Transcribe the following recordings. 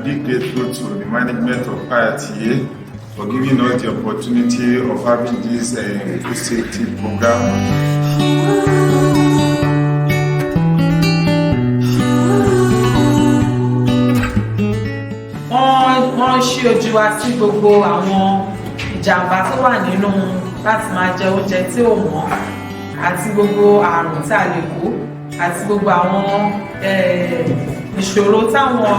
deeply grateful to the management of IITA for giving us the opportunity of having this food safety program. Wọ́n ṣí ojú wa sí gbogbo àwọn ìjàmbá tó wà nínú láti máa jẹ oúnjẹ tí ò mọ́ àti gbogbo àrùn tí a lè kó àti gbogbo àwọn ìṣòro táwọn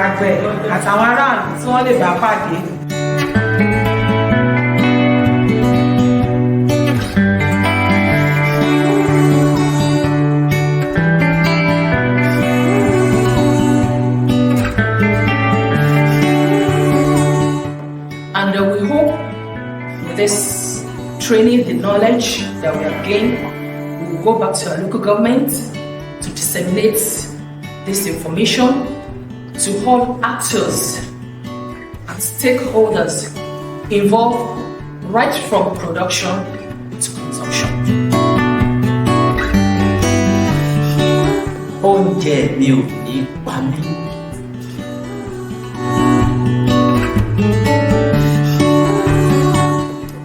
àgbẹ̀ àtàwọn aráàlú tí wọ́n lè bá pàdé. And we hope with this training, the knowledge that we have gained, we will go back to our local government to disseminate this information to all actors and stakeholders involved right from production to consumption. Oúnjẹ mi ò ní pa mí.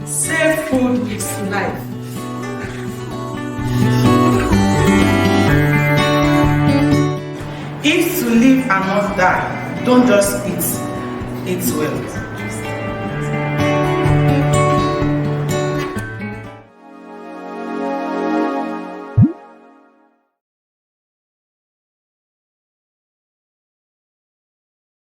Safe food is life. Eat to live and not die. Don't just eat. Eat well.